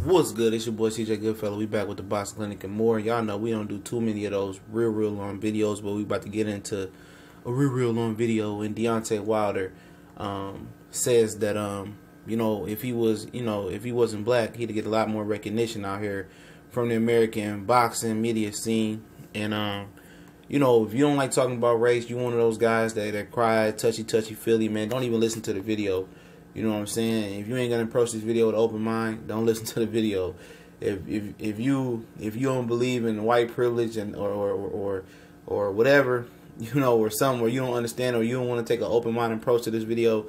What's good? It's your boy CJ Goodfellow. We back with the Box Clinic and more. Y'all know we don't do too many of those real long videos, but we about to get into a real long video. And Deontay Wilder says that if he wasn't black, he'd get a lot more recognition out here from the American boxing media scene. And if you don't like talking about race, you one of those guys that cry touchy feely, man, don't even listen to the video. You know what I'm saying? If you ain't gonna approach this video with an open mind, don't listen to the video. If you don't believe in white privilege and or whatever, or something where you don't understand or you don't want to take an open mind approach to this video,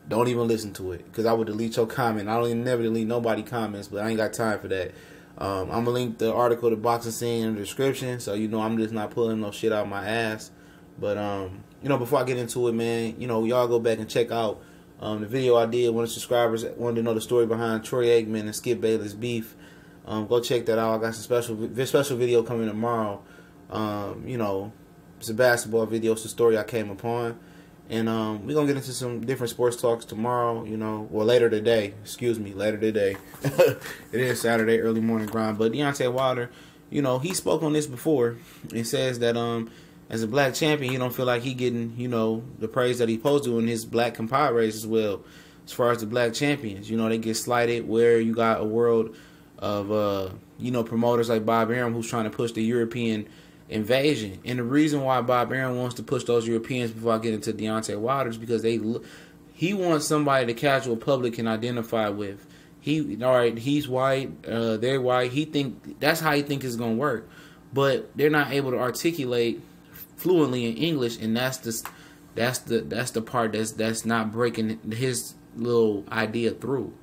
don't even listen to it, because I would delete your comment. I don't even never delete nobody comments, but I ain't got time for that. I'm gonna link the article, the boxing scene, in the description, so I'm just not pulling no shit out my ass. But before I get into it, man, y'all go back and check out the video I did. One of the subscribers wanted to know the story behind Troy Aikman and Skip Bayless beef. Go check that out. I got some special video coming tomorrow. It's a basketball video. It's a story I came upon. And we're going to get into some different sports talks tomorrow, later today. Later today. It is Saturday, early morning grind. But Deontay Wilder, he spoke on this before and says that as a black champion, he don't feel like he getting, the praise that he supposed to in his black compadres as well. As far as the black champions, they get slighted, where you got a world of, promoters like Bob Arum who's trying to push the European invasion. And the reason why Bob Arum wants to push those Europeans, before I get into Deontay Wilder, is because he wants somebody the casual public can identify with. He's white, they're white. That's how he think it's gonna work, but they're not able to articulate fluently in English, and that's the part that's not breaking his little idea through.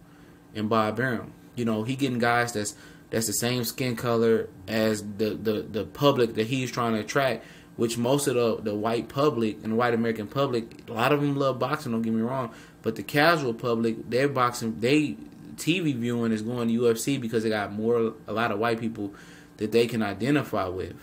And Bob Arum, he getting guys that's the same skin color as the public that he's trying to attract, which most of the white public and the white American public, a lot of them love boxing, don't get me wrong, but the casual public, their boxing, they TV viewing is going to UFC because they got a lot of white people that they can identify with.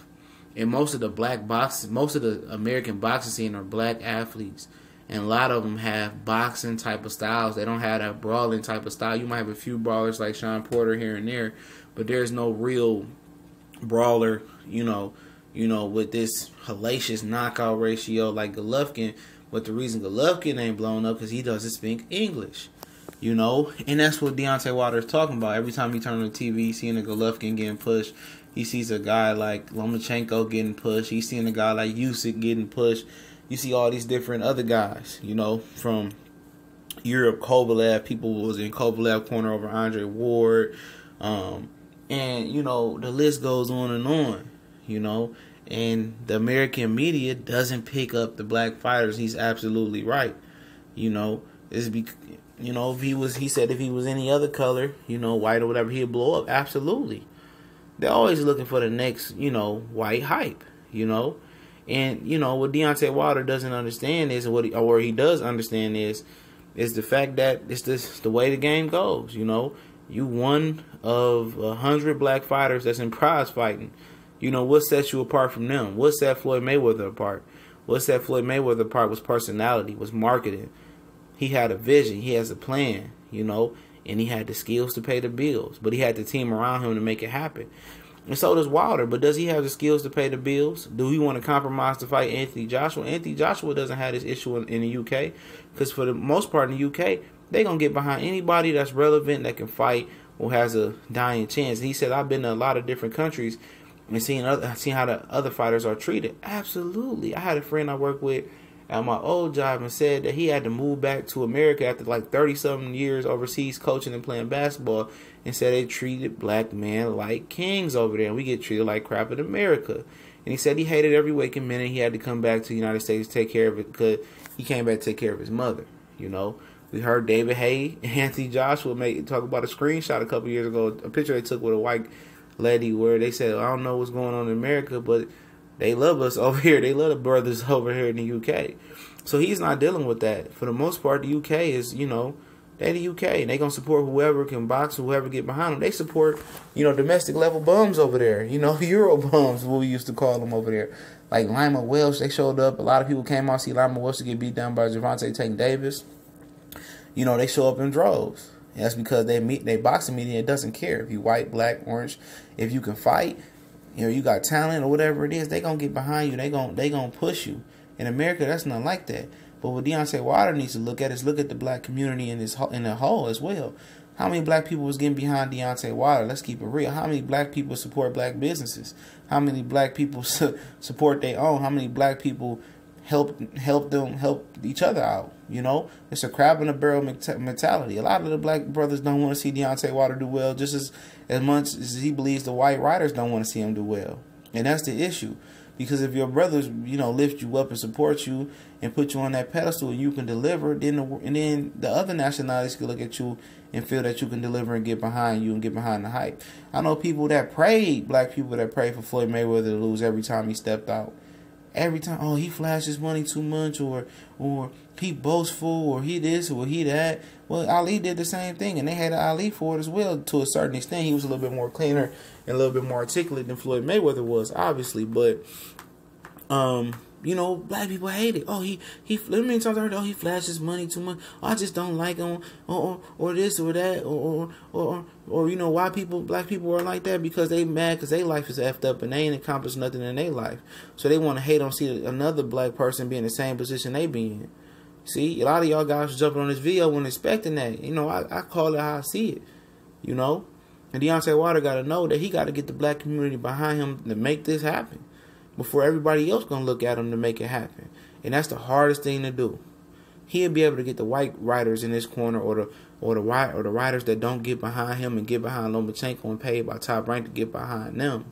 And most of the American boxing scene are black athletes, and a lot of them have boxing type of styles. They don't have that brawling type of style. You might have a few brawlers like Sean Porter here and there, but there's no real brawler, with this hellacious knockout ratio like Golovkin. But the reason Golovkin ain't blown up because he doesn't speak English, and that's what Deontay Wilder is talking about. Every time he turns on the TV, seeing a Golovkin getting pushed. He sees a guy like Lomachenko getting pushed. He's seeing a guy like Usyk getting pushed. You see all these different other guys, from Europe. Kovalev, people was in Kovalev corner over Andre Ward. And, the list goes on. And the American media doesn't pick up the black fighters. He's absolutely right. He said if he was any other color, white or whatever, he'd blow up. Absolutely. They're always looking for the next, white hype, And, what Deontay Wilder doesn't understand is, or he does understand is the fact that it's the way the game goes, You one of 100 black fighters that's in prize fighting. What sets you apart from them? What set Floyd Mayweather apart? What set Floyd Mayweather apart was personality, was marketing. He had a vision. He has a plan, and he had the skills to pay the bills, but he had the team around him to make it happen. And so does Wilder, but does he have the skills to pay the bills? Do he want to compromise to fight Anthony Joshua? Anthony Joshua doesn't have this issue in the UK, because for the most part in the UK, they're going to get behind anybody that's relevant, that can fight, or has a dying chance. And he said, I've been to a lot of different countries and seen how the other fighters are treated. Absolutely. I had a friend I worked with at my old job and said that he had to move back to America after like 30-something years overseas coaching and playing basketball, and said they treated black men like kings over there, and we get treated like crap in America. And he said he hated every waking minute. He had to come back to the United States to take care of it, because he came back to take care of his mother. We heard David Haye and Anthony Joshua talk about a screenshot a couple years ago, a picture they took with a white lady, where they said, I don't know what's going on in America, but they love us over here. They love the brothers over here in the UK. So he's not dealing with that. For the most part, the UK is, they the UK. And they going to support whoever can box, whoever get behind them. They support, domestic level bums over there. Euro bums, what we used to call them over there. Like Lima Welsh, they showed up. A lot of people came out to see Lima Welsh to get beat down by Gervonta Tank Davis. They show up in droves. And that's because they boxing media doesn't care if you white, black, orange. If you can fight, you got talent or whatever it is, they gonna get behind you. They gonna push you. In America, that's not like that. But what Deontay Wilder needs to look at is look at the black community in the whole as well. How many black people was getting behind Deontay Wilder? Let's keep it real. How many black people support black businesses? How many black people support their own? How many black people help each other out? It's a crab in a barrel mentality. A lot of the black brothers don't want to see Deontay Wilder do well, just as much as he believes the white writers don't want to see him do well. And that's the issue. Because if your brothers, lift you up and support you and put you on that pedestal and you can deliver, then the other nationalities can look at you and feel that you can deliver and get behind you and get behind the hype. I know black people that prayed for Floyd Mayweather to lose every time he stepped out. Every time, he flashes money too much, or he boastful, or he this, or he that. Well, Ali did the same thing, and they hated Ali for it as well to a certain extent. He was a little bit more cleaner and a little bit more articulate than Floyd Mayweather was, obviously. But, black people hate it. Let me tell you, he flashes money too much. I just don't like him, or this or that, or why black people are like that, because they mad because their life is effed up and they ain't accomplished nothing in their life. So they want to hate on see another black person be in the same position they be in. See, a lot of y'all guys jumping on this video when expecting that. I call it how I see it. And Deontay Wilder got to know that he got to get the black community behind him to make this happen before everybody else gonna look at him to make it happen. And that's the hardest thing to do. He'll be able to get the white writers in this corner, or the writers that don't get behind him and get behind Lomachenko and paid by Top Rank to get behind them.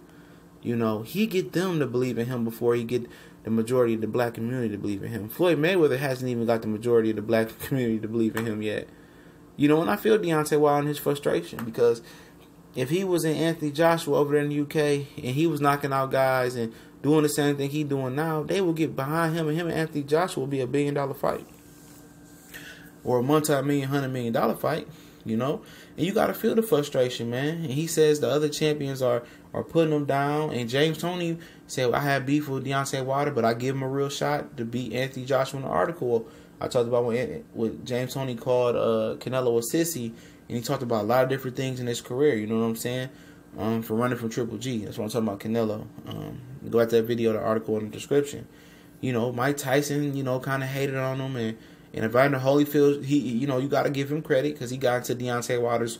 He get them to believe in him before he get the majority of the black community to believe in him. Floyd Mayweather hasn't even got the majority of the black community to believe in him yet. And I feel Deontay Wilder and his frustration, because if he was in Anthony Joshua over there in the UK and he was knocking out guys and doing the same thing he doing now, they will get behind him, and him and Anthony Joshua will be $1 billion fight, or a multi-million, $100 million fight. And you got to feel the frustration, man. And he says the other champions are putting him down. And James Toney said, I had beef with Deontay Wilder, but I give him a real shot to beat Anthony Joshua in the article I talked about what James Toney called Canelo a sissy. And he talked about a lot of different things in his career, you know what I'm saying? For running from Triple G. That's what I'm talking about, Canelo. Go at that video, the article in the description. Mike Tyson, kind of hated on him. And Evander Holyfield, you got to give him credit because he got into Deontay Wilder's,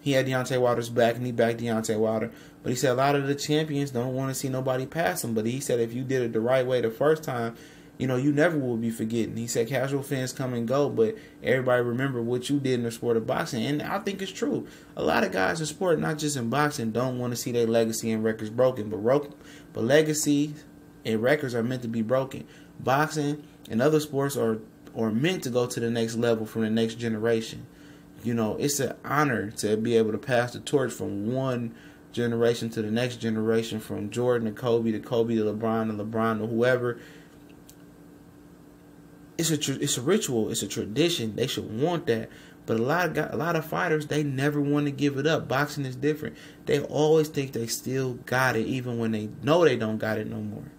he had Deontay Wilder's back and he backed Deontay Wilder. But he said a lot of the champions don't want to see nobody pass him. But he said if you did it the right way the first time, you never will be forgetting. He said casual fans come and go, but everybody remember what you did in the sport of boxing. And I think it's true. A lot of guys in sport, not just in boxing, don't want to see their legacy and records broken. But legacy and records are meant to be broken. Boxing and other sports are meant to go to the next level from the next generation. It's an honor to be able to pass the torch from one generation to the next generation, from Jordan to Kobe to LeBron to whoever. It's a ritual. It's a tradition. They should want that. But a lot of fighters, they never want to give it up. Boxing is different. They always think they still got it, even when they know they don't got it no more.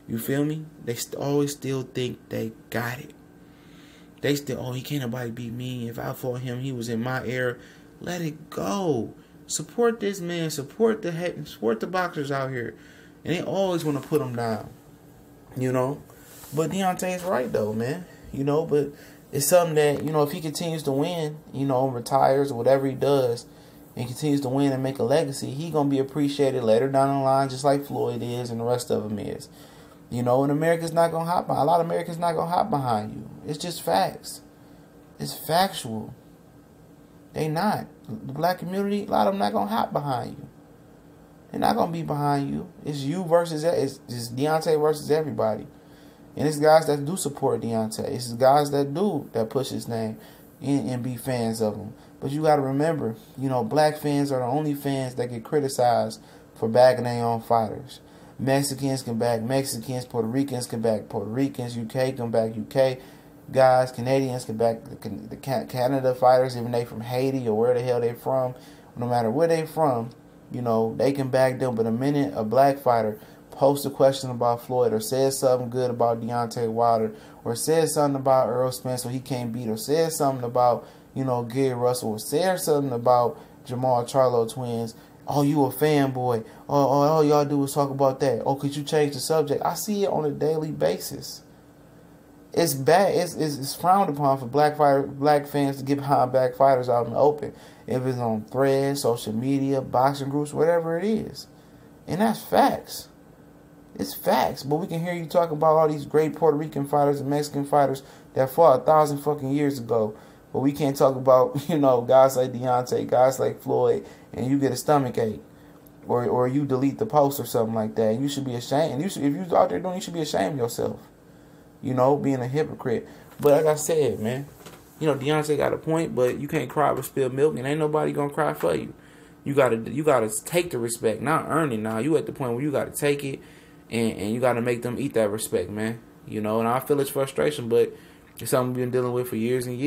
You feel me? They always still think they got it. They still, he can't nobody beat me. If I fought him, he was in my era. Let it go. Support this man. Support the boxers out here. And they always want to put them down. But Deontay's right, though, man. But it's something that, if he continues to win, retires or whatever he does, and continues to win and make a legacy, he going to be appreciated later down the line, just like Floyd is and the rest of them is. And America's not going to hop behind. A lot of Americans not going to hop behind you. It's just facts. It's factual. They not. The black community, a lot of them not going to hop behind you. They're not going to be behind you. It's you versus, it's Deontay versus everybody. And it's guys that do support Deontay. It's guys that push his name and be fans of him. But you got to remember, black fans are the only fans that get criticized for backing their own fighters. Mexicans can back Mexicans. Puerto Ricans can back Puerto Ricans. UK can back UK guys. Canadians can back the Canada fighters, even they from Haiti or where the hell they from. No matter where they from, they can back them. But the minute a black fighter posts a question about Floyd or says something good about Deontay Wilder or says something about Earl Spence so he can't beat, or says something about, Gary Russell was saying something about Jamal Charlo twins. Oh, you a fanboy. Oh, all y'all do is talk about that. Oh, could you change the subject? I see it on a daily basis. It's bad. It's frowned upon for black fans to get behind black fighters out in the open. If it's on threads, social media, boxing groups, whatever it is. And that's facts. It's facts. But we can hear you talk about all these great Puerto Rican fighters and Mexican fighters that fought 1,000 fucking years ago. But we can't talk about, guys like Deontay, guys like Floyd, and you get a stomach ache. Or you delete the post or something like that. You should be ashamed. If you're out there doing, you should be ashamed of yourself. Being a hypocrite. But like I said, man, Deontay got a point, but you can't cry over spilled milk, and ain't nobody gonna cry for you. You gotta take the respect, not earn it. Now you at the point where you gotta take it, and you gotta make them eat that respect, man. And I feel it's frustration, but it's something we've been dealing with for years and years.